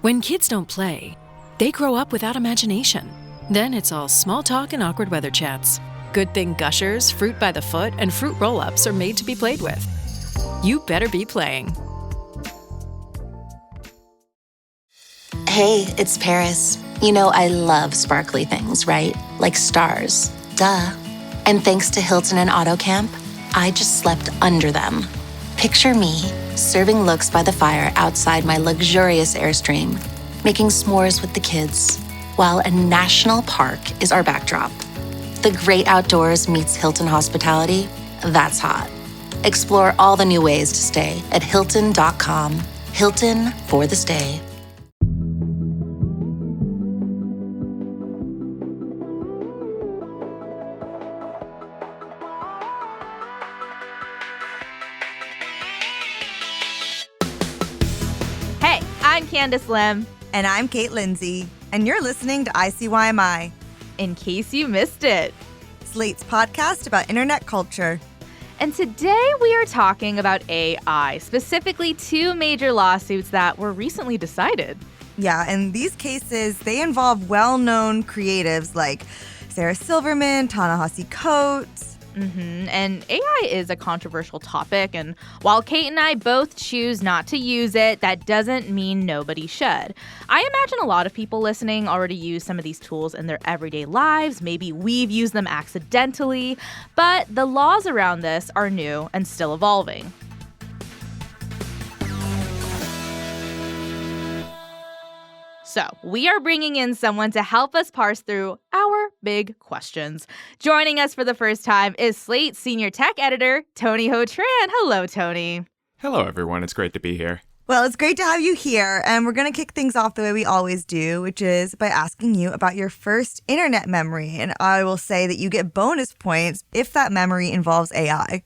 When kids don't play, they grow up without imagination. Then it's all small talk and awkward weather chats. Good thing Gushers, Fruit by the Foot, and Fruit Roll-Ups are made to be played with. You better be playing. Hey, it's Paris. You know I love sparkly things, right? Like stars. Duh. And thanks to Hilton and AutoCamp, I just slept under them. Picture me, serving looks by the fire outside my luxurious Airstream, making s'mores with the kids, while a national park is our backdrop. The great outdoors meets Hilton hospitality. That's hot. Explore all the new ways to stay at Hilton.com. Hilton for the stay. Hey, I'm Candice Lim. And I'm Kate Lindsay. And you're listening to ICYMI. In case you missed it. Slate's podcast about internet culture. And today we are talking about AI, specifically two major lawsuits that were recently decided. Yeah, and these cases, they involve well-known creatives like Sarah Silverman, Ta-Nehisi Coates. And AI is a controversial topic, and while Kate and I both choose not to use it, that doesn't mean nobody should. I imagine a lot of people listening already use some of these tools in their everyday lives. Maybe we've used them accidentally, but the laws around this are new and still evolving. So, we are bringing in someone to help us parse through our big questions. Joining us for the first time is Slate senior tech editor, Tony Ho Tran. Hello, Tony. Hello, everyone. It's great to be here. Well, it's great to have you here, and we're going to kick things off the way we always do, which is by asking you about your first internet memory. And I will say that you get bonus points if that memory involves AI.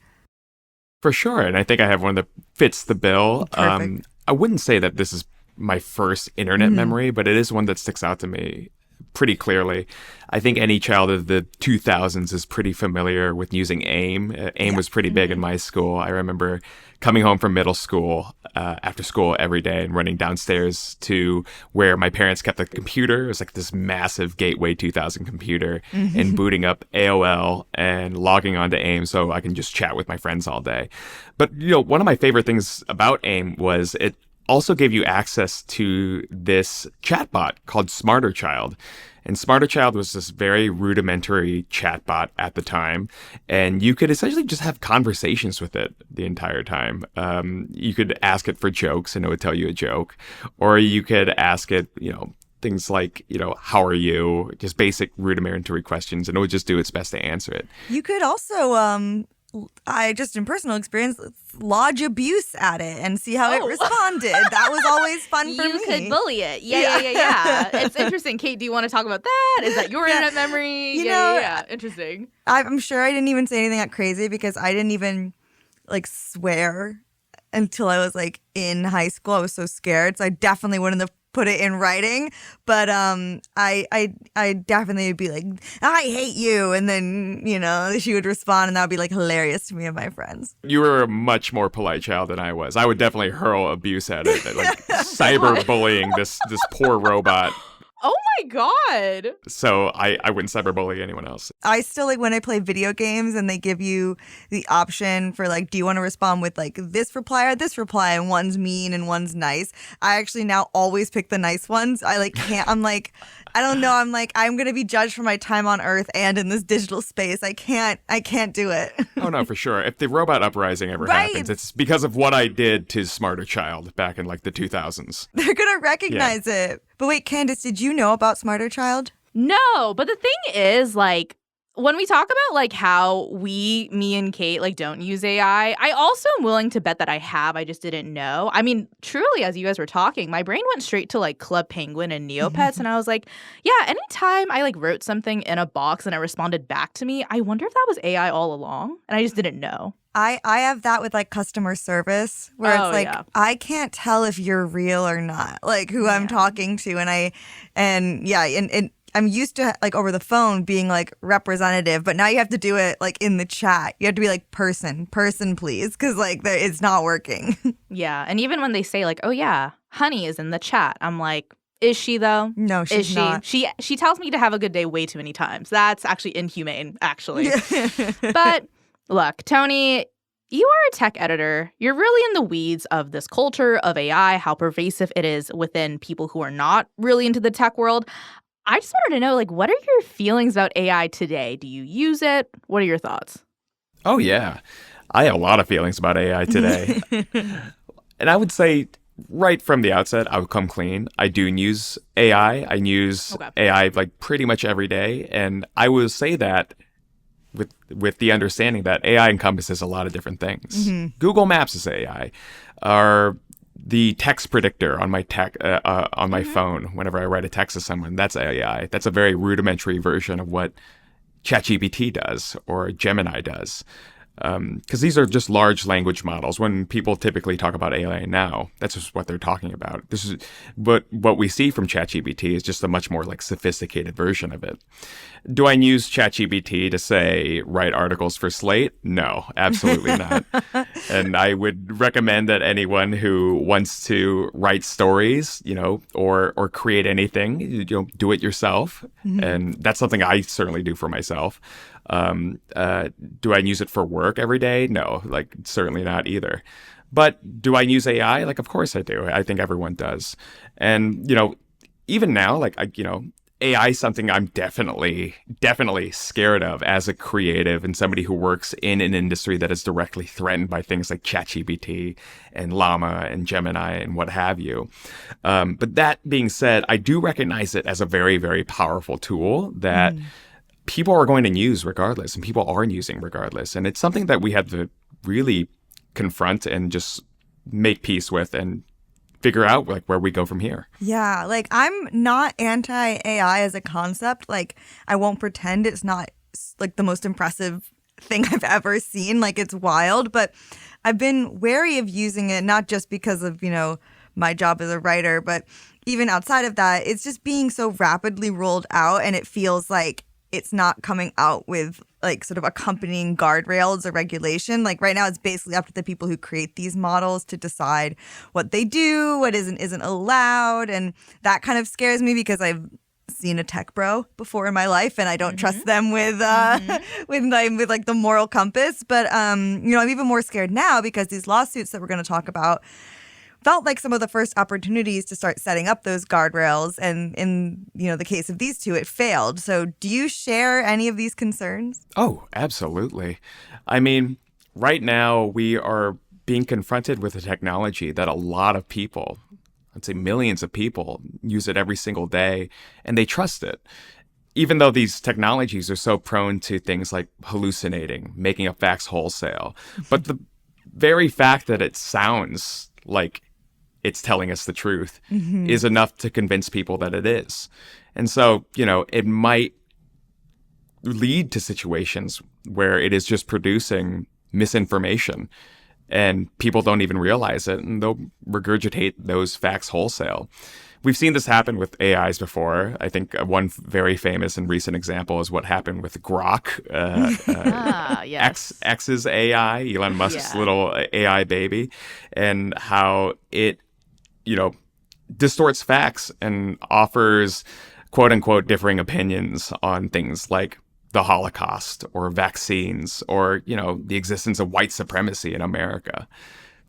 For sure, and I think I have one that fits the bill. Perfect. I wouldn't say that this is my first internet memory, but it is one that sticks out to me pretty clearly. I think any child of the 2000s is pretty familiar with using AIM. AIM was pretty big in my school. I remember coming home from middle school after school every day and running downstairs to where my parents kept the computer. It was like this massive Gateway 2000 computer and booting up AOL and logging onto AIM so I can just chat with my friends all day. But, you know, one of my favorite things about AIM was it also gave you access to this chatbot called Smarter Child. And Smarter Child was this very rudimentary chatbot at the time. And you could essentially just have conversations with it the entire time. You could ask it for jokes and it would tell you a joke. Or you could ask it, things like, how are you? Just basic rudimentary questions. And it would just do its best to answer it. You could also I just in personal experience lodge abuse at it and see how it responded. That was always fun for me. You could bully it. Yeah. It's interesting. Kate, do you want to talk about that? Is that your internet memory? Yeah. Interesting. I'm sure I didn't even say anything that crazy because I didn't even swear until I was in high school. I was so scared. So I definitely wouldn't have put it in writing, but I definitely would be like, I hate you, and then she would respond, and that would be hilarious to me and my friends. You were a much more polite child than I was. I would definitely hurl abuse at it, cyberbullying this poor robot. Oh my God. So I wouldn't cyberbully anyone else. I still when I play video games and they give you the option for do you want to respond with this reply or this reply, and one's mean and one's nice. I actually now always pick the nice ones. I can't, I don't know. I'm going to be judged for my time on Earth and in this digital space. I can't do it. Oh no, for sure. If the robot uprising ever happens, it's because of what I did to Smarter Child back in the 2000s. They're going to recognize it. But wait, Candice, did you know about Smarter Child? No, but the thing is, when we talk about how me and Kate don't use AI, I also am willing to bet that I have. I just didn't know. I mean, truly, as you guys were talking, my brain went straight to Club Penguin and Neopets, and I was like, yeah, anytime I wrote something in a box and it responded back to me, I wonder if that was AI all along, and I just didn't know. I have that with customer service where it's I can't tell if you're real or not, who I'm talking to, and I'm used to like over the phone being like representative, but now you have to do it like in the chat. You have to be like person please, because like it's not working. Yeah, and even when they say like, oh yeah, Honey is in the chat, I'm like, is she though? No, she's not. She tells me to have a good day way too many times. That's actually inhumane, actually. But look, Tony, you are a tech editor. You're really in the weeds of this culture of AI, how pervasive it is within people who are not really into the tech world. I just wanted to know, like, what are your feelings about AI today? Do you use it? What are your thoughts? Oh, yeah. I have a lot of feelings about AI today. And I would say right from the outset, I would come clean. I do use AI. I use AI like pretty much every day. And I will say that with the understanding that AI encompasses a lot of different things. Google Maps is AI. The text predictor on my phone, whenever I write a text to someone, that's AI. That's a very rudimentary version of what ChatGPT does or Gemini does. Because these are just large language models. When people typically talk about AI now, that's just what they're talking about. But what we see from ChatGPT is just a much more like sophisticated version of it. Do I use ChatGPT to say write articles for Slate? No, absolutely not. And I would recommend that anyone who wants to write stories, or create anything, do it yourself. And that's something I certainly do for myself. Do I use it for work every day? No, like certainly not either. But do I use AI? Like, of course I do. I think everyone does. And, even now, like, AI is something I'm definitely scared of as a creative and somebody who works in an industry that is directly threatened by things like ChatGPT and Llama and Gemini and what have you. But that being said, I do recognize it as a very, very powerful tool that people are going to use regardless, and people are using regardless. And it's something that we have to really confront and just make peace with and figure out like where we go from here. Yeah, like I'm not anti-AI as a concept. Like I won't pretend it's not like the most impressive thing I've ever seen. Like it's wild, but I've been wary of using it, not just because of, my job as a writer, but even outside of that, it's just being so rapidly rolled out, and it feels like it's not coming out with like sort of accompanying guardrails or regulation. Like right now, it's basically up to the people who create these models to decide what they do, what isn't allowed. And that kind of scares me because I've seen a tech bro before in my life, and I don't trust them with like the moral compass. But I'm even more scared now because these lawsuits that we're going to talk about felt like some of the first opportunities to start setting up those guardrails. And in, the case of these two, it failed. So do you share any of these concerns? Oh, absolutely. I mean, right now we are being confronted with a technology that a lot of people, I'd say millions of people, use it every single day, and they trust it. Even though these technologies are so prone to things like hallucinating, making up facts wholesale. But the very fact that it sounds like it's telling us the truth is enough to convince people that it is. And so, it might lead to situations where it is just producing misinformation and people don't even realize it, and they'll regurgitate those facts wholesale. We've seen this happen with AIs before. I think one very famous and recent example is what happened with Grok, X's AI, Elon Musk's little AI baby, and how it distorts facts and offers quote unquote differing opinions on things like the Holocaust or vaccines or, the existence of white supremacy in America.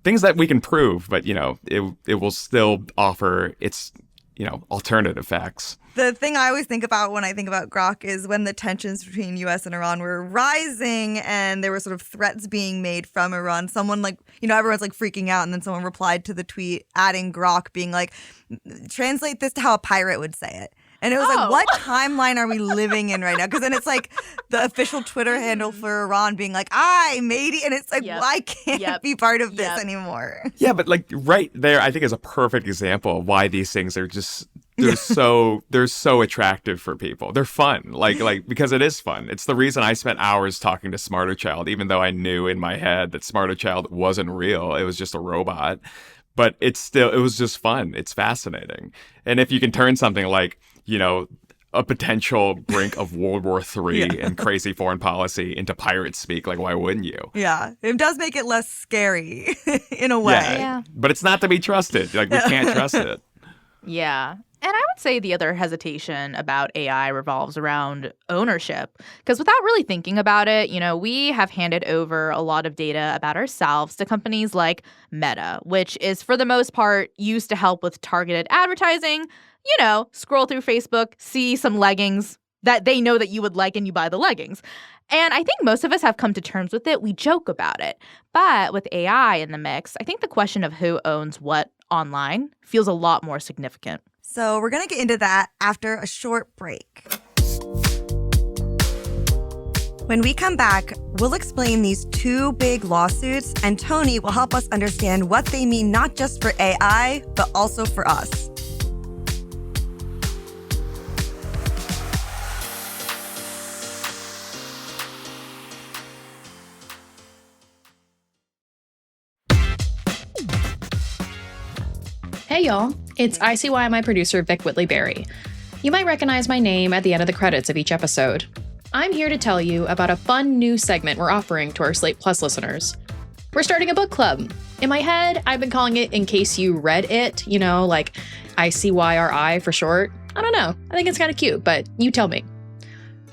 Things that we can prove, but, it will still offer its, alternative facts. The thing I always think about when I think about Grok is when the tensions between U.S. and Iran were rising and there were sort of threats being made from Iran. Someone everyone's like freaking out, and then someone replied to the tweet adding Grok being like, translate this to how a pirate would say it. And it was like, what timeline are we living in right now? Because then it's like the official Twitter handle for Iran being like, "I matey," and it's like, well, I can't be part of this anymore. Yeah, but like right there, I think is a perfect example of why these things are just they're so attractive for people. They're fun, like because it is fun. It's the reason I spent hours talking to Smarter Child, even though I knew in my head that Smarter Child wasn't real. It was just a robot. But it was just fun. It's fascinating. And if you can turn something like, a potential brink of World War III and crazy foreign policy into pirate speak. Like, why wouldn't you? Yeah, it does make it less scary in a way. Yeah. But it's not to be trusted. Like, we can't trust it. Yeah. And I would say the other hesitation about AI revolves around ownership. Because without really thinking about it, we have handed over a lot of data about ourselves to companies like Meta, which is for the most part used to help with targeted advertising. Scroll through Facebook, see some leggings that they know that you would like, and you buy the leggings. And I think most of us have come to terms with it. We joke about it. But with AI in the mix, I think the question of who owns what online feels a lot more significant. So we're going to get into that after a short break. When we come back, we'll explain these two big lawsuits, and Tony will help us understand what they mean not just for AI, but also for us. Hey y'all, it's ICYMI producer Vic Whitley-Berry. You might recognize my name at the end of the credits of each episode. I'm here to tell you about a fun new segment we're offering to our Slate Plus listeners. We're starting a book club. In my head, I've been calling it In Case You Read It, like ICYRI for short. I don't know, I think it's kind of cute, but you tell me.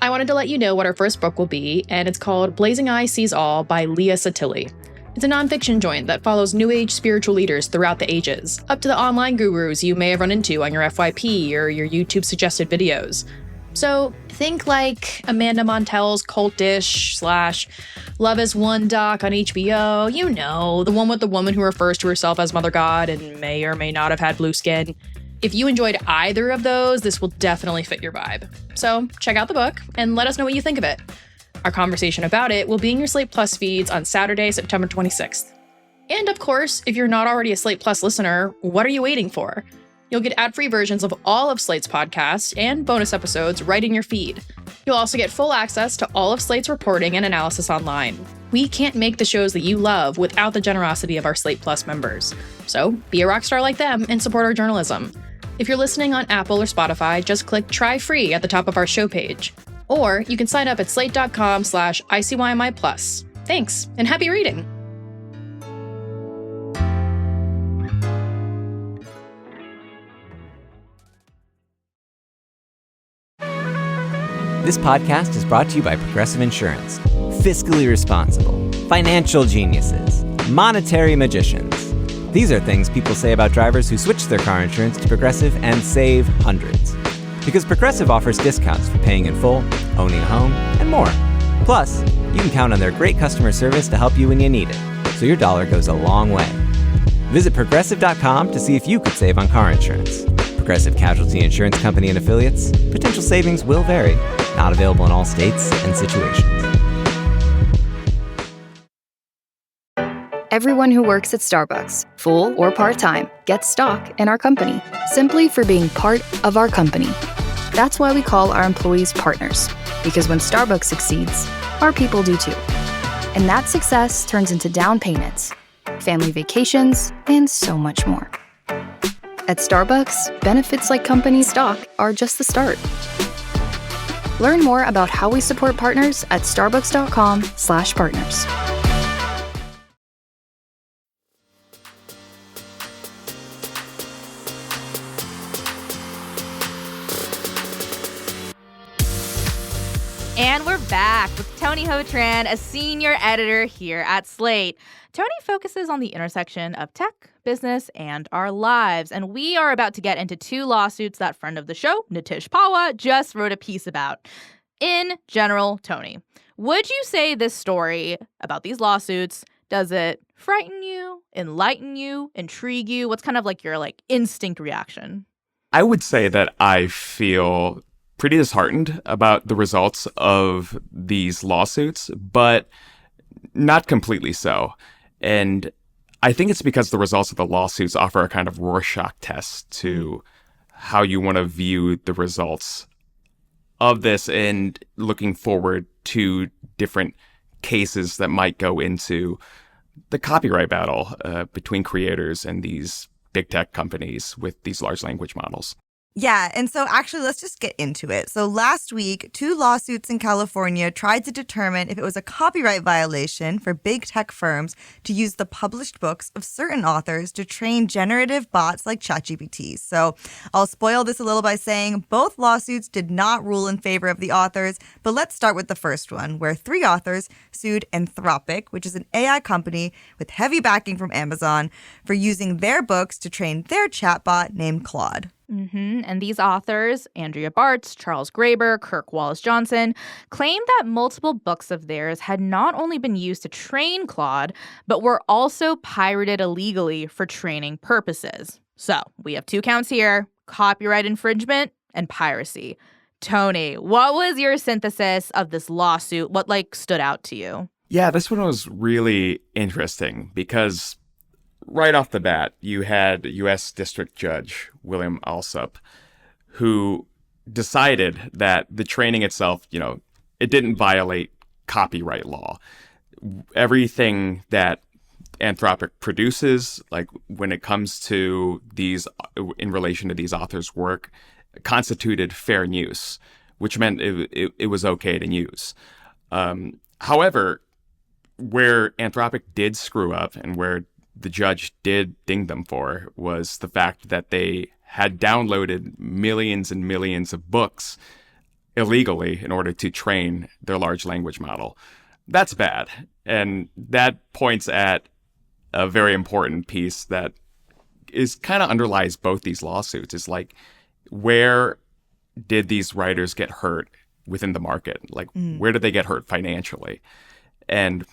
I wanted to let you know what our first book will be, and it's called Blazing Eye Sees All by Leah Satilli. It's a nonfiction joint that follows New Age spiritual leaders throughout the ages, up to the online gurus you may have run into on your FYP or your YouTube suggested videos. So think like Amanda Montell's cultish / Love is One doc on HBO, the one with the woman who refers to herself as Mother God and may or may not have had blue skin. If you enjoyed either of those, this will definitely fit your vibe. So check out the book and let us know what you think of it. Our conversation about it will be in your Slate Plus feeds on Saturday, September 26th. And of course, if you're not already a Slate Plus listener, what are you waiting for? You'll get ad-free versions of all of Slate's podcasts and bonus episodes right in your feed. You'll also get full access to all of Slate's reporting and analysis online. We can't make the shows that you love without the generosity of our Slate Plus members. So be a rock star like them and support our journalism. If you're listening on Apple or Spotify, just click Try Free at the top of our show page. Or you can sign up at slate.com/ICYMI+. Thanks, and happy reading! This podcast is brought to you by Progressive Insurance. Fiscally responsible, financial geniuses, monetary magicians. These are things people say about drivers who switch their car insurance to Progressive and save hundreds. Because Progressive offers discounts for paying in full, owning a home, and more. Plus, you can count on their great customer service to help you when you need it, so your dollar goes a long way. Visit Progressive.com to see if you could save on car insurance. Progressive Casualty Insurance Company and Affiliates. Potential savings will vary. Not available in all states and situations. Everyone who works at Starbucks, full or part-time, gets stock in our company, simply for being part of our company. That's why we call our employees partners, because when Starbucks succeeds, our people do too. And that success turns into down payments, family vacations, and so much more. At Starbucks, benefits like company stock are just the start. Learn more about how we support partners at starbucks.com/partners. And we're back with Tony Ho Tran, a senior editor here at Slate. Tony focuses on the intersection of tech, business, and our lives. And we are about to get into two lawsuits that friend of the show, Nitish Pahwa, just wrote a piece about. In general, Tony, would you say this story about these lawsuits, does it frighten you, enlighten you, intrigue you? What's kind of like your instinct reaction? I would say that I feel pretty disheartened about the results of these lawsuits, but not completely so. And I think it's because the results of the lawsuits offer a kind of Rorschach test to how you want to view the results of this and looking forward to different cases that might go into the copyright battle between creators and these big tech companies with these large language models. Yeah, and so actually, let's just get into it. So last week, 2 lawsuits in California tried to determine if it was a copyright violation for big tech firms to use the published books of certain authors to train generative bots like ChatGPT. So I'll spoil this a little by saying both lawsuits did not rule in favor of the authors, but let's start with the first one, where 3 authors sued Anthropic, which is an AI company with heavy backing from Amazon, for using their books to train their chatbot named Claude. And these authors, Andrea Bartz, Charles Graeber, Kirk Wallace Johnson, claim that multiple books of theirs had not only been used to train Claude, but were also pirated illegally for training purposes. So we have 2 counts here: copyright infringement and piracy. Tony, what was your synthesis of this lawsuit? What stood out to you? Yeah, this one was really interesting because right off the bat, you had U.S. District Judge William Alsup, who decided that the training itself, it didn't violate copyright law. Everything that Anthropic produces, like when it comes to these, in relation to these authors' work, constituted fair use, which meant it was okay to use. However, where Anthropic did screw up and where the judge did ding them for was the fact that they had downloaded millions and millions of books illegally in order to train their large language model. That's bad. And that points at a very important piece that is kind of underlies both these lawsuits. Is like, where did these writers get hurt within the market? Like, where did they get hurt financially? And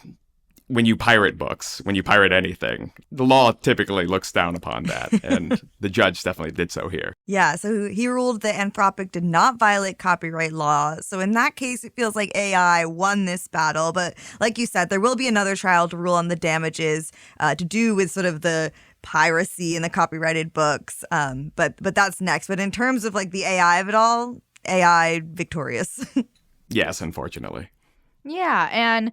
when you pirate books, when you pirate anything, the law typically looks down upon that. And the judge definitely did so here. Yeah, so he ruled that Anthropic did not violate copyright law. So in that case, it feels like AI won this battle. But like you said, there will be another trial to rule on the damages to do with sort of the piracy in the copyrighted books. But that's next. But in terms of the AI of it all, AI victorious. Yes, unfortunately. Yeah, and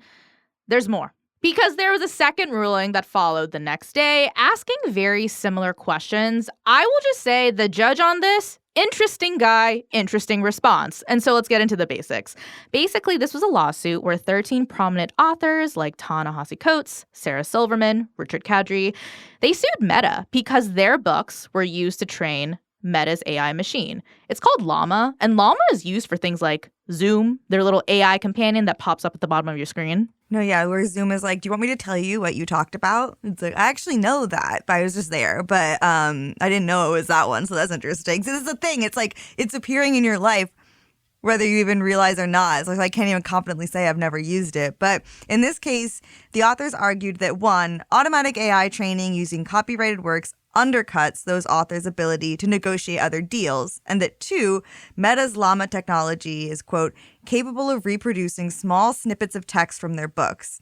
there's more. Because there was a second ruling that followed the next day, asking very similar questions. I will just say the judge on this, interesting guy, interesting response. And so let's get into the basics. Basically, this was a lawsuit where 13 prominent authors like Ta-Nehisi Coates, Sarah Silverman, Richard Kadri, they sued Meta because their books were used to train Meta's AI machine. It's called Llama, and Llama is used for things like Zoom, their little AI companion that pops up at the bottom of your screen. No, yeah, where Zoom is like, do you want me to tell you what you talked about? It's like, I actually know that, but I was just there. But I didn't know it was that one, so that's interesting. So this is the thing. It's like, it's appearing in your life, whether you even realize or not. It's like, I can't even confidently say I've never used it. But in this case, the authors argued that 1, automatic AI training using copyrighted works undercuts those authors' ability to negotiate other deals, and that 2, Meta's Llama technology is, quote, capable of reproducing small snippets of text from their books.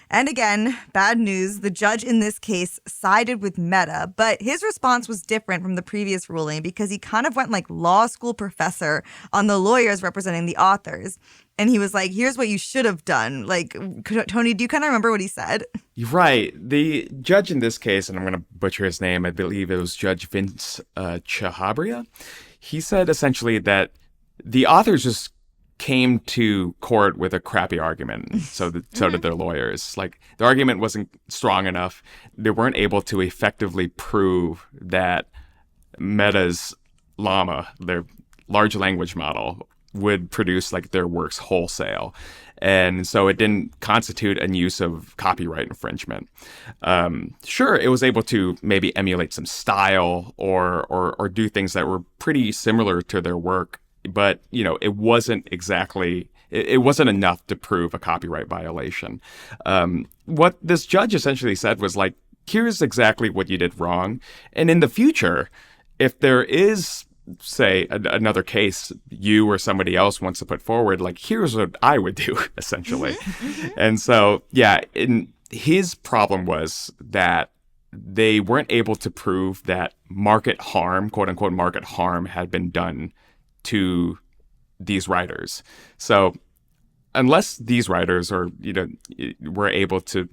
And again, bad news, the judge in this case sided with Meta, but his response was different from the previous ruling because he kind of went like law school professor on the lawyers representing the authors. And he was like, here's what you should have done. Like, Tony, do you kind of remember what he said? You're right. The judge in this case, and I'm going to butcher his name, I believe it was Judge Vince Chahabria. He said essentially that the authors just came to court with a crappy argument. So did their lawyers. Like, the argument wasn't strong enough. They weren't able to effectively prove that Meta's Llama, their large language model, would produce like their works wholesale. And so it didn't constitute a use of copyright infringement. Sure, it was able to maybe emulate some style or do things that were pretty similar to their work, but it wasn't exactly, it wasn't enough to prove a copyright violation. What this judge essentially said was like, here's exactly what you did wrong. And in the future, if there is, say, another case you or somebody else wants to put forward, like, here's what I would do, essentially. And so, yeah, his problem was that they weren't able to prove that market harm, quote unquote, market harm had been done to these writers. So unless these writers were able to,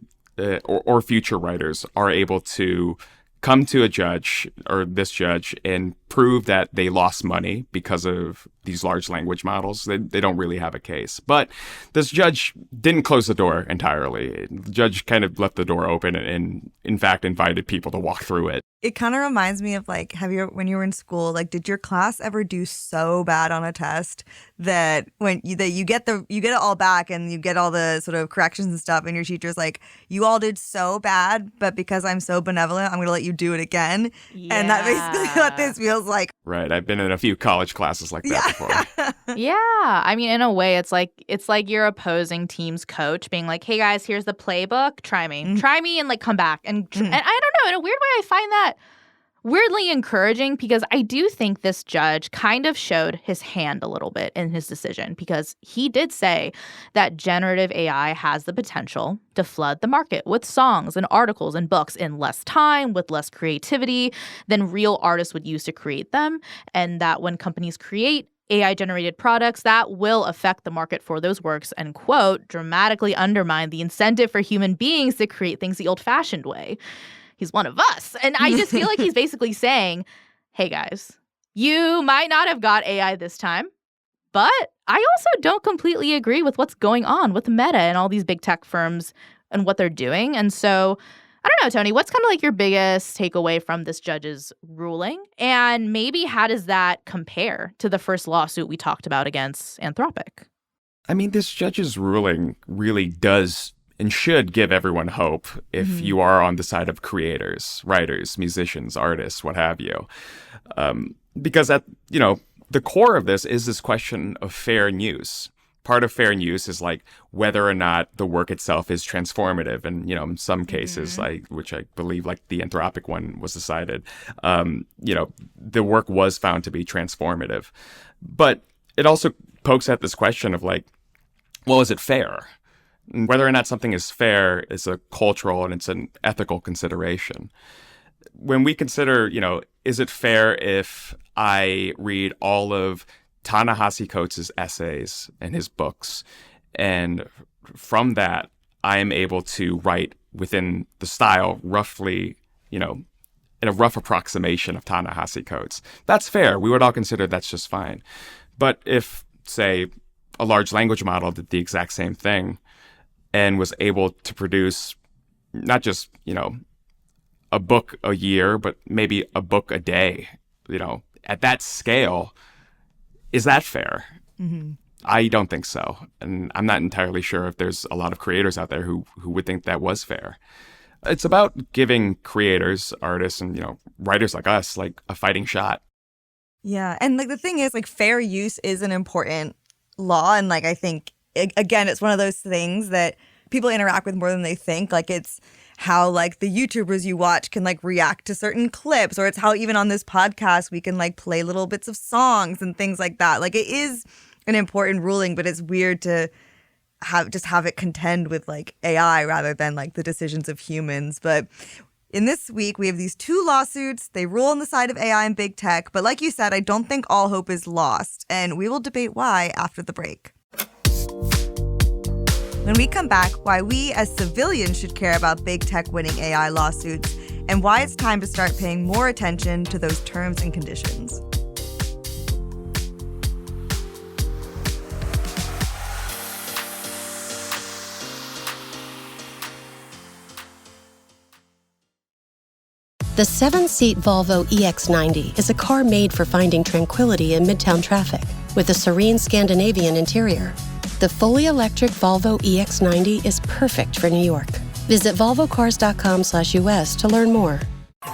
or future writers are able to come to a judge or this judge and prove that they lost money because of these large language models, they don't really have a case. But this judge didn't close the door entirely. The judge kind of left the door open and in fact, invited people to walk through it. It kind of reminds me of like, when you were in school, like, did your class ever do so bad on a test that you get it all back and you get all the sort of corrections and stuff, and your teacher's like, you all did so bad, but because I'm so benevolent, I'm going to let you do it again. Yeah. And that basically what this feels like. Right. I've been in a few college classes like that before. Yeah. I mean, in a way, it's like your opposing team's coach being like, hey, guys, here's the playbook. Try me and like come back. And I don't know, in a weird way, I find that weirdly encouraging because I do think this judge kind of showed his hand a little bit in his decision because he did say that generative AI has the potential to flood the market with songs and articles and books in less time, with less creativity than real artists would use to create them, and that when companies create AI-generated products, that will affect the market for those works and, quote, dramatically undermine the incentive for human beings to create things the old-fashioned way. He's one of us. And I just feel like he's basically saying, hey, guys, you might not have got AI this time, but I also don't completely agree with what's going on with Meta and all these big tech firms and what they're doing. And so, I don't know, Tony, what's kind of like your biggest takeaway from this judge's ruling? And maybe how does that compare to the first lawsuit we talked about against Anthropic? I mean, this judge's ruling really does and should give everyone hope if you are on the side of creators, writers, musicians, artists, what have you. Because at, the core of this is this question of fair use. Part of fair use is like whether or not the work itself is transformative. And, in some cases, which I believe like the Anthropic one was decided, the work was found to be transformative. But it also pokes at this question of like, well, is it fair? Whether or not something is fair is a cultural and it's an ethical consideration. When we consider, is it fair if I read all of Ta-Nehisi Coates' essays and his books, and from that, I am able to write within the style roughly, in a rough approximation of Ta-Nehisi Coates. That's fair. We would all consider that's just fine. But if, say, a large language model did the exact same thing, and was able to produce not just, a book a year, but maybe a book a day, at that scale, is that fair? Mm-hmm. I don't think so. And I'm not entirely sure if there's a lot of creators out there who would think that was fair. It's about giving creators, artists, and, writers like us, like a fighting shot. Yeah. And like the thing is, like, fair use is an important law. And like, I think, again, it's one of those things that people interact with more than they think. Like, it's how like the YouTubers you watch can like react to certain clips, or it's how even on this podcast we can like play little bits of songs and things like that. Like, it is an important ruling, but it's weird to have it contend with like AI rather than like the decisions of humans. But in this week, we have these two lawsuits. They rule on the side of AI and big tech. But like you said, I don't think all hope is lost. And we will debate why after the break. When we come back, why we as civilians should care about big tech winning AI lawsuits, and why it's time to start paying more attention to those terms and conditions. The 7-seat Volvo EX90 is a car made for finding tranquility in midtown traffic with a serene Scandinavian interior. The fully electric Volvo EX90 is perfect for New York. Visit volvocars.com/US to learn more.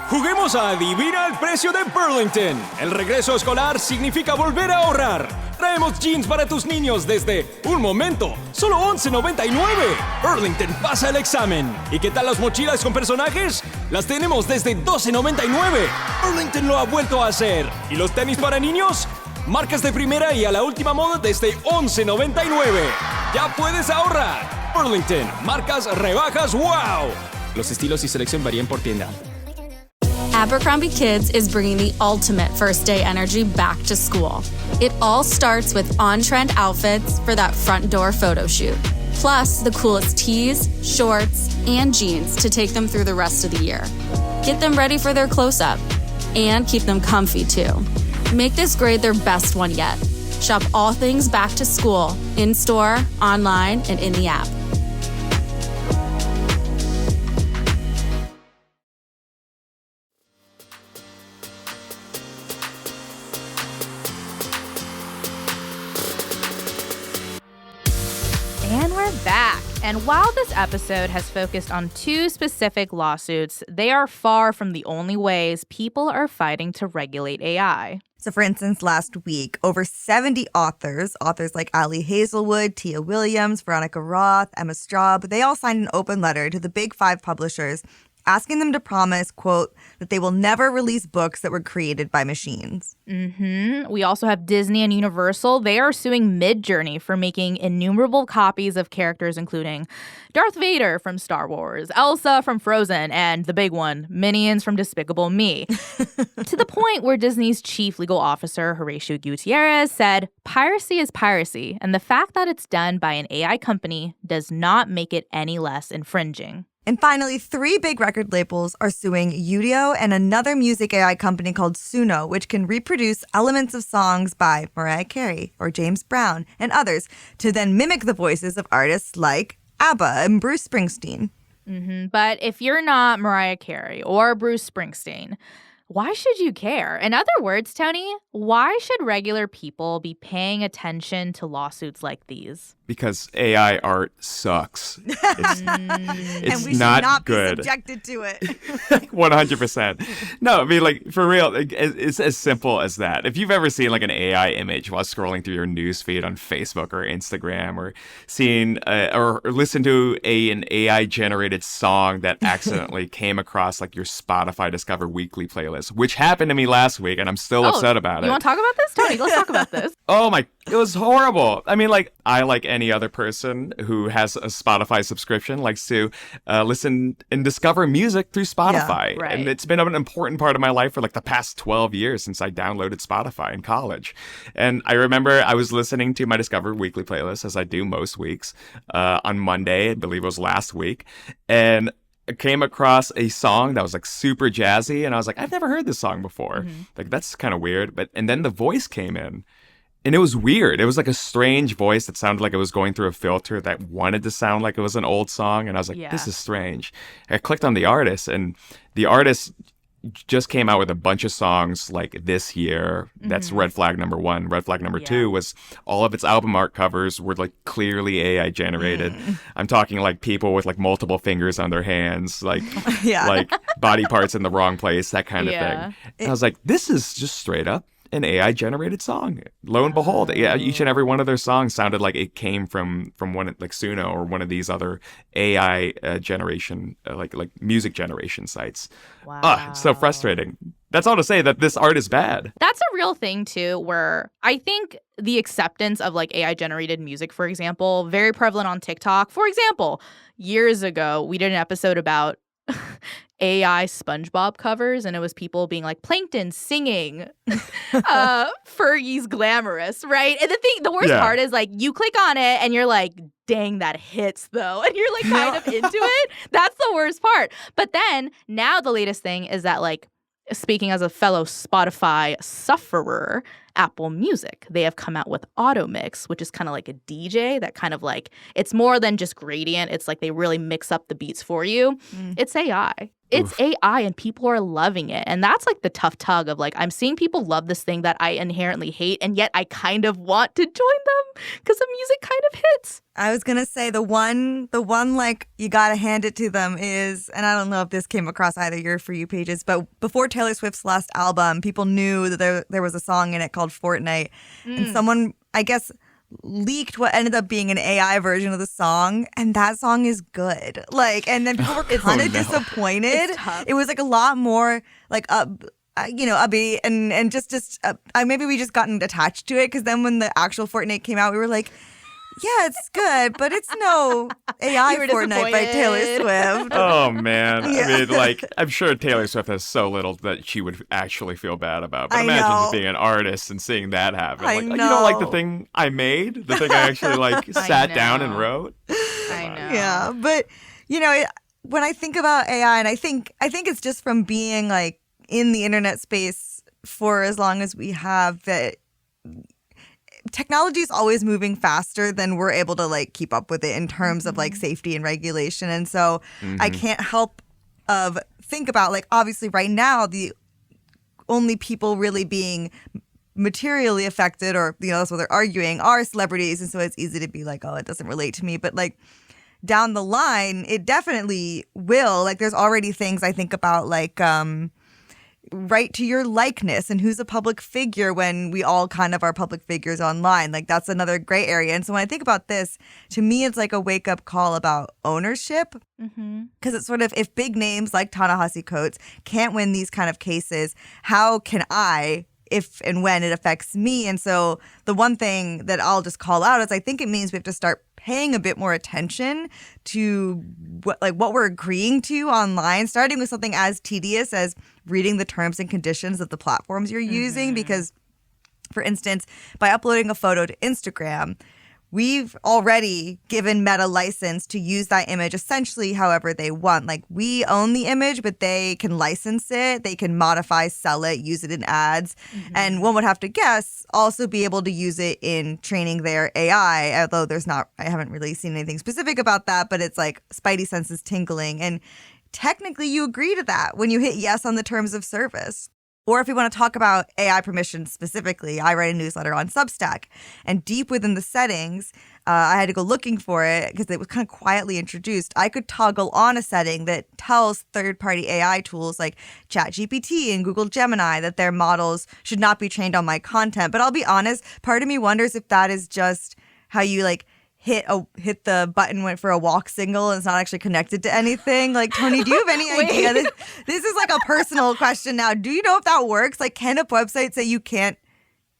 Juguemos a Adivina el Precio de Burlington. El regreso escolar significa volver a ahorrar. Traemos jeans para tus niños desde, un momento, solo $11.99. Burlington pasa el examen. ¿Y qué tal las mochilas con personajes? Las tenemos desde $12.99. Burlington lo ha vuelto a hacer. ¿Y los tenis para niños? Marcas de primera y a la última moda desde $11.99. ¡Ya puedes ahorrar! Burlington, marcas, rebajas, ¡wow! Los estilos y selección varían por tienda. Abercrombie Kids is bringing the ultimate first day energy back to school. It all starts with on-trend outfits for that front door photo shoot. Plus, the coolest tees, shorts, and jeans to take them through the rest of the year. Get them ready for their close-up. And keep them comfy, too. Make this grade their best one yet. Shop all things back to school, in-store, online, and in the app. And we're back. And while this episode has focused on two specific lawsuits, they are far from the only ways people are fighting to regulate AI. So, for instance, last week, over 70 authors like Ali Hazelwood, Tia Williams, Veronica Roth, Emma Straub, they all signed an open letter to the big five publishers asking them to promise, quote, that they will never release books that were created by machines. We also have Disney and Universal. They are suing Midjourney for making innumerable copies of characters including Darth Vader from Star Wars, Elsa from Frozen, and the big one, Minions from Despicable Me. To the point where Disney's chief legal officer, Horatio Gutierrez, said, piracy is piracy, and the fact that it's done by an AI company does not make it any less infringing. And finally, 3 big record labels are suing Udio and another music AI company called Suno, which can reproduce elements of songs by Mariah Carey or James Brown and others to then mimic the voices of artists like ABBA and Bruce Springsteen. But if you're not Mariah Carey or Bruce Springsteen, why should you care? In other words, Tony, why should regular people be paying attention to lawsuits like these? Because AI art sucks. It's and we should not not good. be subjected to it. 100%. No, I mean, like, for real, it's as simple as that. If you've ever seen, like, an AI image while scrolling through your news feed on Facebook or Instagram, or seen or listened to an AI-generated song that accidentally came across, like, your Spotify Discover Weekly playlist, which happened to me last week, and I'm still upset about it. You want to talk about this, Tony? Let's talk about this. Oh, my, it was horrible. I mean, like, I, like any other person who has a Spotify subscription, likes to listen and discover music through Spotify. Yeah, right. And it's been an important part of my life for like the past 12 years since I downloaded Spotify in college. And I remember I was listening to my Discover Weekly playlist, as I do most weeks, on Monday, I believe it was last week. And I came across a song that was like super jazzy. And I was like, I've never heard this song before. Like, that's kind of weird. And then the voice came in. And it was weird. It was like a strange voice that sounded like it was going through a filter that wanted to sound like it was an old song. And I was like, This is strange. I clicked on the artist, and the artist just came out with a bunch of songs like this year. That's red flag number 1. Red flag number 2 was all of its album art covers were like clearly AI generated. I'm talking like people with like multiple fingers on their hands, like like body parts in the wrong place, that kind of thing. And I was like, this is just straight up an AI-generated song. Lo and behold, each and every one of their songs sounded like it came from one like Suno or one of these other AI generation, like music generation sites. Wow, it's so frustrating. That's all to say that this art is bad. That's a real thing too, where I think the acceptance of like AI-generated music, for example, very prevalent on TikTok. For example, years ago, we did an episode about AI SpongeBob covers, and it was people being like, Plankton singing Fergie's Glamorous, right? And the worst part is like you click on it and you're like, dang, that hits though. And you're like kind of into it. That's the worst part. But then now the latest thing is that, like, speaking as a fellow Spotify sufferer, Apple Music, they have come out with Auto Mix, which is kind of like a DJ that kind of like, it's more than just gradient. It's like they really mix up the beats for you. It's AI. It's AI, and people are loving it. And that's like the tough tug of like, I'm seeing people love this thing that I inherently hate, and yet I kind of want to join them because the music kind of hits. I was going to say the one like you got to hand it to them is, and I don't know if this came across either your For You pages, but before Taylor Swift's last album, people knew that there was a song in it called Fortnite. And someone, I guess, leaked what ended up being an AI version of the song, and that song is good. Like, and then people were kind of disappointed. It was like a lot more like upbeat and just maybe we just gotten attached to it, because then when the actual Fortnite came out, we were like, yeah, it's good, but it's no AI Fortnite by Taylor Swift. Oh, man. I mean, like, I'm sure Taylor Swift has so little that she would actually feel bad about. But imagine just being an artist and seeing that happen. Like, you don't like the thing I made? The thing I actually, like, sat down and wrote? I know. Yeah, but, you know, when I think about AI, and I think it's just from being like in the internet space for as long as we have, that technology is always moving faster than we're able to like keep up with it in terms of like safety and regulation. And so I can't help of think about like, obviously right now the only people really being materially affected, or that's what they're arguing, are celebrities. And so it's easy to be like, oh, it doesn't relate to me. But like down the line, it definitely will. Like there's already things I think about, like right to your likeness and who's a public figure when we all kind of are public figures online. Like that's another gray area. And so when I think about this, to me, it's like a wake up call about ownership. Because it's sort of, if big names like Ta-Nehisi Coates can't win these kind of cases, how can I, if and when it affects me? And so the one thing that I'll just call out is I think it means we have to start paying a bit more attention to what we're agreeing to online, starting with something as tedious as reading the terms and conditions of the platforms you're using. Because, for instance, by uploading a photo to Instagram, we've already given Meta license to use that image essentially however they want. Like we own the image, but they can license it, they can modify, sell it, use it in ads. And one would have to guess also be able to use it in training their AI, although I haven't really seen anything specific about that, but it's like spidey senses tingling. And technically you agree to that when you hit yes on the terms of service. Or if we want to talk about AI permissions specifically, I write a newsletter on Substack. And deep within the settings, I had to go looking for it because it was kind of quietly introduced. I could toggle on a setting that tells third-party AI tools like ChatGPT and Google Gemini that their models should not be trained on my content. But I'll be honest, part of me wonders if that is just how you like hit the button for a walk signal and it's not actually connected to anything. Like, Tony, do you have any idea? This is like a personal question now. Do you know if that works? Like, can a website say you can't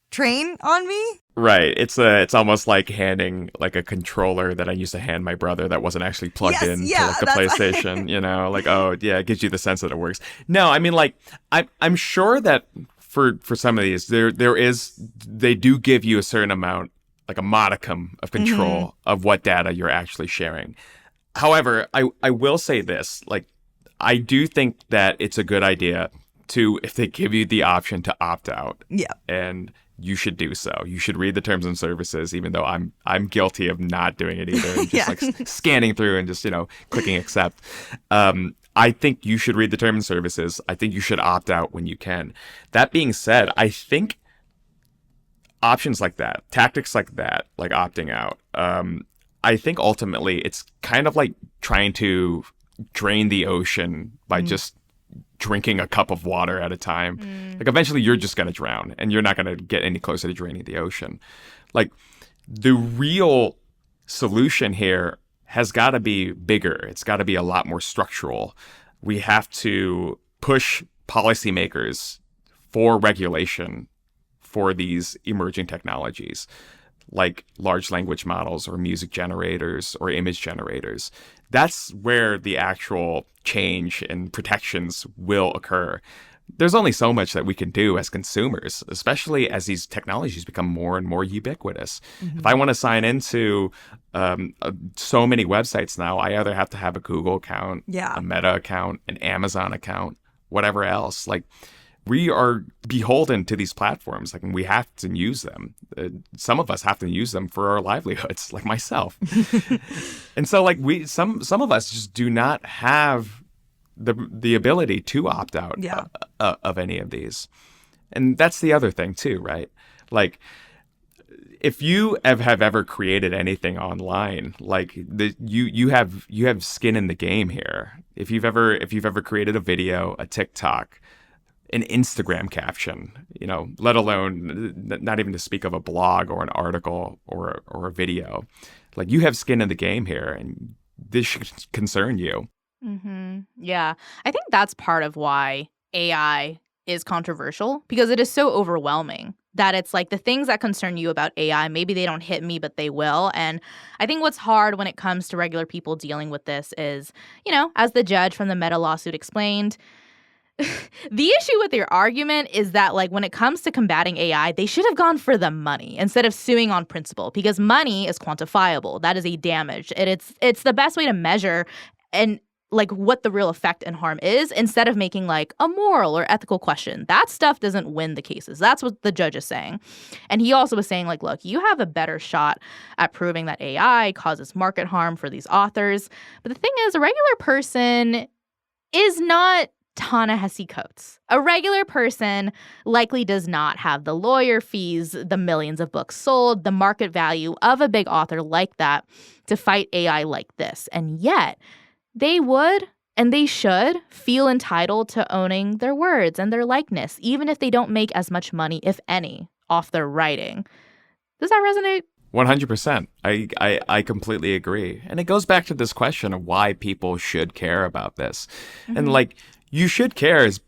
train on me? Right. It's almost like handing like a controller that I used to hand my brother that wasn't actually plugged in to like the PlayStation, like, oh yeah, it gives you the sense that it works. No, I mean, like I'm sure that for some of these they do give you a certain amount, like a modicum of control of what data you're actually sharing. However, I will say this, like, I do think that it's a good idea to, if they give you the option to opt out. Yeah. And you should do so. You should read the terms and services, even though I'm guilty of not doing it either. And just like scanning through and just, clicking accept. I think you should read the terms and services. I think you should opt out when you can. That being said, I think options like that, tactics like that, like opting out, I think ultimately it's kind of like trying to drain the ocean by just drinking a cup of water at a time. Like eventually you're just going to drown and you're not going to get any closer to draining the ocean. Like the real solution here has got to be bigger. It's got to be a lot more structural. We have to push policymakers for regulation for these emerging technologies like large language models or music generators or image generators. That's where the actual change and protections will occur. There's only so much that we can do as consumers, especially as these technologies become more and more ubiquitous. If I want to sign into so many websites now, I either have to have a Google account, a Meta account, an Amazon account, whatever else. Like, we are beholden to these platforms, like, and we have to use them. Some of us have to use them for our livelihoods, like myself. And so, like, some of us just do not have the ability to opt out of any of these. And that's the other thing too, right? Like, if you have ever created anything online, like you have skin in the game here. If you've ever created a video, a TikTok, an Instagram caption, let alone not even to speak of a blog or an article or a video, like, you have skin in the game here, and this should concern you. Yeah, I think that's part of why AI is controversial, because it is so overwhelming that it's like the things that concern you about AI, maybe they don't hit me, but they will. And I think what's hard when it comes to regular people dealing with this is, as the judge from the Meta lawsuit explained, the issue with your argument is that, like, when it comes to combating AI, they should have gone for the money instead of suing on principle, because money is quantifiable. That is a damage. And it's the best way to measure and like what the real effect and harm is, instead of making like a moral or ethical question. That stuff doesn't win the cases. That's what the judge is saying. And he also was saying, like, look, you have a better shot at proving that AI causes market harm for these authors. But the thing is, a regular person is not Ta-Nehisi Coates. A regular person likely does not have the lawyer fees, the millions of books sold, the market value of a big author like that to fight AI like this. And yet, they would and they should feel entitled to owning their words and their likeness, even if they don't make as much money, if any, off their writing. Does that resonate? 100%. I completely agree. And it goes back to this question of why people should care about this. Mm-hmm. And like, you should care is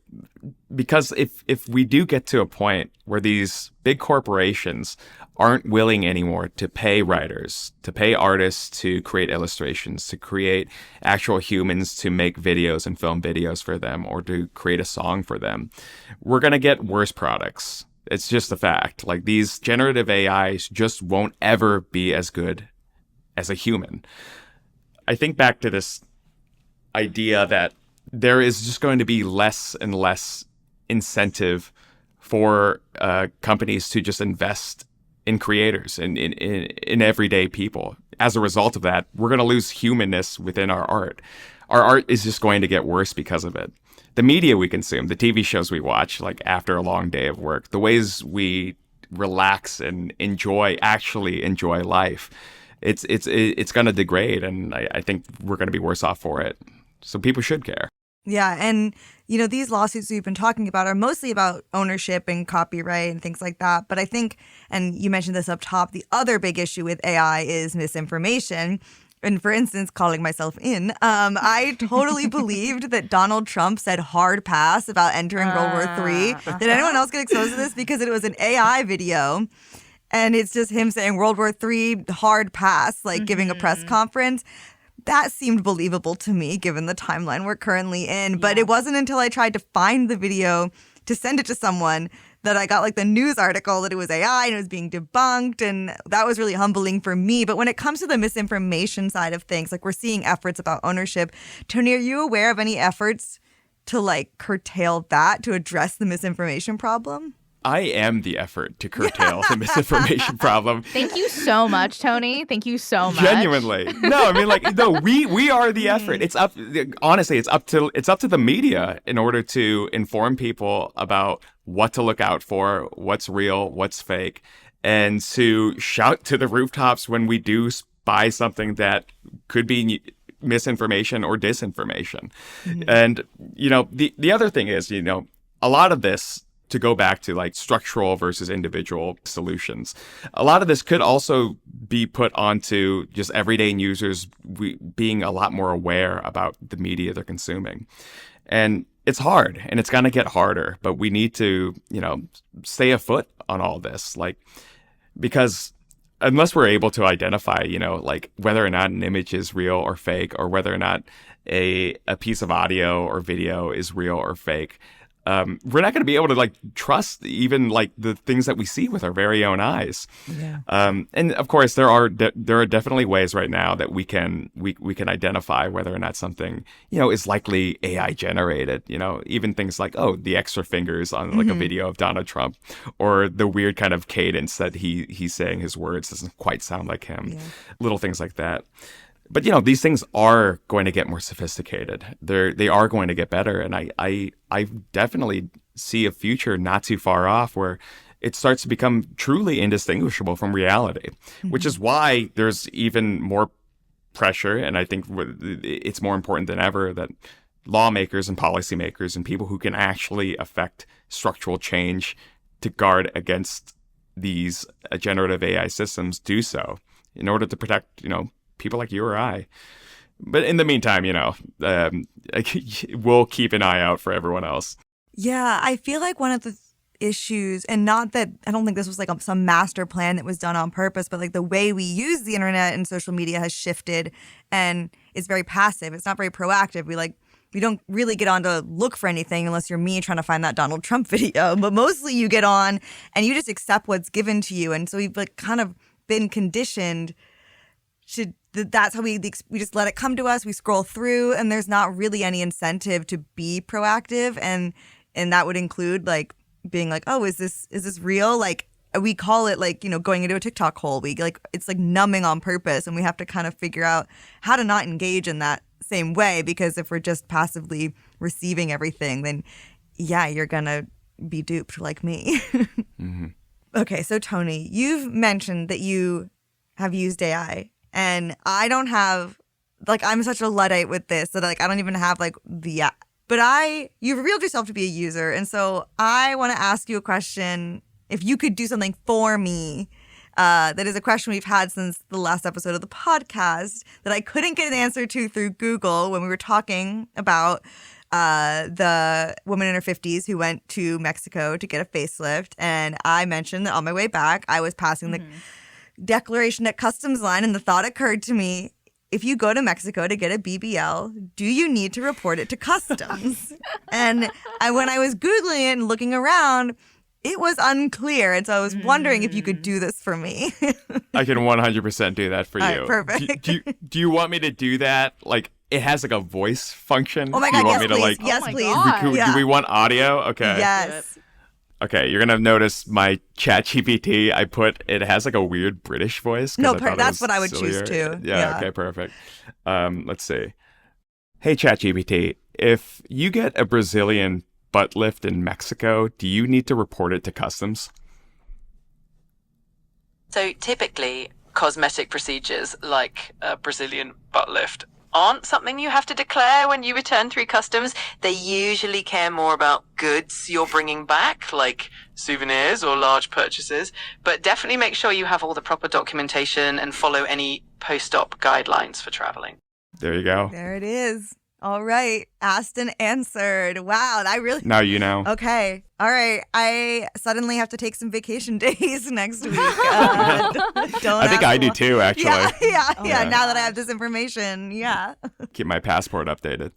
because if we do get to a point where these big corporations aren't willing anymore to pay writers, to pay artists to create illustrations, to create actual humans to make videos and film videos for them, or to create a song for them, we're going to get worse products. It's just a fact. Like, these generative AIs just won't ever be as good as a human. I think back to this idea that there is just going to be less and less incentive for companies to just invest in creators and in everyday people. As a result of that, we're going to lose humanness within our art. Our art is just going to get worse because of it. The media we consume, the TV shows we watch, like after a long day of work, the ways we relax and actually enjoy life, it's going to degrade, and I think we're going to be worse off for it. So people should care. Yeah, and you know, these lawsuits we've been talking about are mostly about ownership and copyright and things like that. But I think, and you mentioned this up top, the other big issue with AI is misinformation. And for instance, calling myself in, I totally believed that Donald Trump said hard pass about entering World War III. Did anyone else get exposed to this? Because it was an AI video. And it's just him saying World War III, hard pass, like giving a press conference. That seemed believable to me, given the timeline we're currently in. But it wasn't until I tried to find the video to send it to someone that I got like the news article that it was AI and it was being debunked. And that was really humbling for me. But when it comes to the misinformation side of things, like we're seeing efforts about ownership. Tony, are you aware of any efforts to like curtail that, to address the misinformation problem? I am the effort to curtail the misinformation problem. Thank you so much, Tony. Thank you so much. Genuinely. No, I mean, like, no, we are the effort. It's up, honestly, it's up to the media in order to inform people about what to look out for, what's real, what's fake, and to shout to the rooftops when we do spy something that could be misinformation or disinformation. Mm-hmm. And, you know, the other thing is, you know, a lot of this, to go back to like structural versus individual solutions, a lot of this could also be put onto just everyday users being a lot more aware about the media they're consuming. And it's hard, and it's going to get harder, but we need to, you know, stay afoot on all this, like, because unless we're able to identify, you know, like whether or not an image is real or fake, or whether or not a piece of audio or video is real or fake, we're not going to be able to like trust even like the things that we see with our very own eyes. Yeah. And of course, there are definitely ways right now that we can identify whether or not something, you know, is likely AI generated. You know, even things like, oh, the extra fingers on like a video of Donald Trump, or the weird kind of cadence that he's saying his words doesn't quite sound like him. Yeah. Little things like that. But, you know, these things are going to get more sophisticated. They are going to get better. And I definitely see a future not too far off where it starts to become truly indistinguishable from reality, which is why there's even more pressure. And I think it's more important than ever that lawmakers and policymakers and people who can actually affect structural change to guard against these generative AI systems do so in order to protect, you know, people like you or I. But in the meantime, you know, we'll keep an eye out for everyone else. Yeah, I feel like one of the issues, and not that I don't think this was like some master plan that was done on purpose, but like the way we use the internet and social media has shifted, and it's very passive. It's not very proactive. We don't really get on to look for anything unless you're me trying to find that Donald Trump video. But mostly you get on and you just accept what's given to you. And so we've like kind of been conditioned to that's how we just let it come to us. We scroll through, and there's not really any incentive to be proactive, and that would include like being like, oh, is this real? Like we call it like, you know, going into a TikTok hole. We like, it's like numbing on purpose, and we have to kind of figure out how to not engage in that same way, because if we're just passively receiving everything, then yeah, you're gonna be duped like me. Mm-hmm. Okay, so Tony, you've mentioned that you have used AI, and I don't have, like, I'm such a Luddite with this that like I don't even have like the app. But you revealed yourself to be a user, and so I want to ask you a question. If you could do something for me, that is a question we've had since the last episode of the podcast that I couldn't get an answer to through Google when we were talking about the woman in her 50s who went to Mexico to get a facelift. And I mentioned that on my way back, I was passing the declaration at customs line, and the thought occurred to me, if you go to Mexico to get a BBL, do you need to report it to customs? And when I was Googling it and looking around, it was unclear. And so I was wondering if you could do this for me. I can 100% do that for you. All right, perfect. Do you want me to do that? Like, it has like a voice function. Oh my do you God, want yes, me to, please. like, Yes, please. Do we want audio? Okay. Yes. Okay, you're gonna notice my ChatGPT. It has like a weird British voice. No, that's what I would sillier. choose too. Yeah. Okay, perfect. Let's see. Hey, ChatGPT, if you get a Brazilian butt lift in Mexico, do you need to report it to customs? So typically, cosmetic procedures like a Brazilian butt lift aren't something you have to declare when you return through customs. They usually care more about goods you're bringing back, like souvenirs or large purchases. But definitely make sure you have all the proper documentation and follow any post-op guidelines for traveling. There you go. There it is. All right. Asked and answered. Wow. Now you know. Okay. All right. I suddenly have to take some vacation days next week. I think I do too, actually. Yeah. Now that I have this information. Yeah. Keep my passport updated.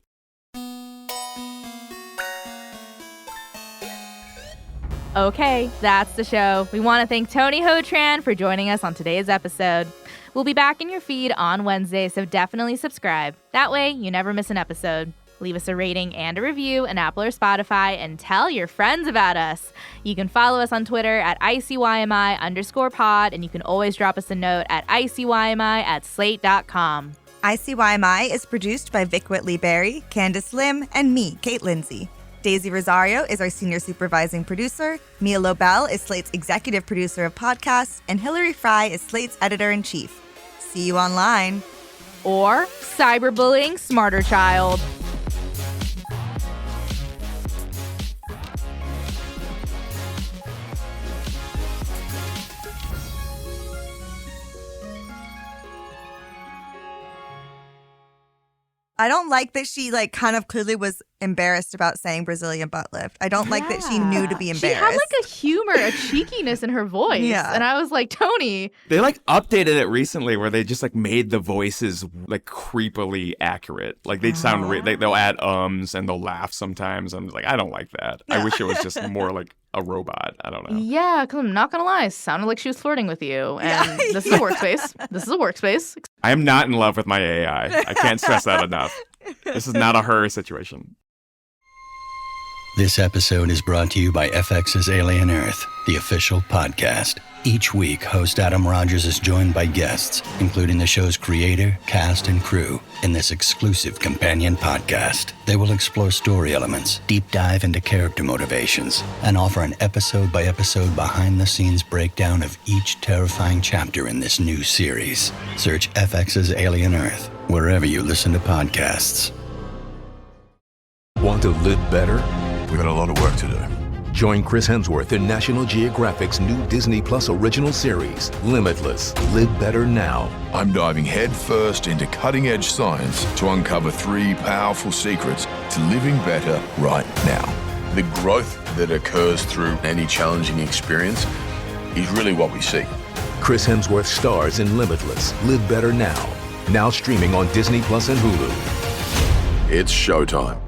Okay, that's the show. We want to thank Tony Ho Tran for joining us on today's episode. We'll be back in your feed on Wednesday, so definitely subscribe. That way, you never miss an episode. Leave us a rating and a review in Apple or Spotify, and tell your friends about us. You can follow us on Twitter at ICYMI_pod, and you can always drop us a note at ICYMI@slate.com. ICYMI is produced by Vic Whitley-Berry, Candice Lim, and me, Kate Lindsay. Daisy Rosario is our senior supervising producer, Mia Lobel is Slate's executive producer of podcasts, and Hillary Fry is Slate's editor-in-chief. See you online. Or cyberbullying smarter child. I don't like that she like kind of clearly was embarrassed about saying Brazilian butt lift. I don't like that she knew to be embarrassed. She had like a humor, a cheekiness in her voice. Yeah. And I was like, Tony. They like updated it recently where they just like made the voices like creepily accurate. Like they sound they'll add ums and they'll laugh sometimes. I'm like, I don't like that. I wish it was just more like a robot. I don't know. Yeah, because I'm not going to lie. It sounded like she was flirting with you. And this is a workspace. This is a workspace. I am not in love with my AI. I can't stress that enough. This is not a her situation. This episode is brought to you by FX's Alien Earth, the official podcast. Each week, host Adam Rogers is joined by guests, including the show's creator, cast, and crew, in this exclusive companion podcast. They will explore story elements, deep dive into character motivations, and offer an episode-by-episode behind-the-scenes breakdown of each terrifying chapter in this new series. Search FX's Alien Earth wherever you listen to podcasts. Want to live better? We've got a lot of work to do. Join Chris Hemsworth in National Geographic's new Disney Plus original series, Limitless. Live better now. I'm diving headfirst into cutting-edge science to uncover 3 powerful secrets to living better right now. The growth that occurs through any challenging experience is really what we seek. Chris Hemsworth stars in Limitless. Live better now. Now streaming on Disney Plus and Hulu. It's showtime.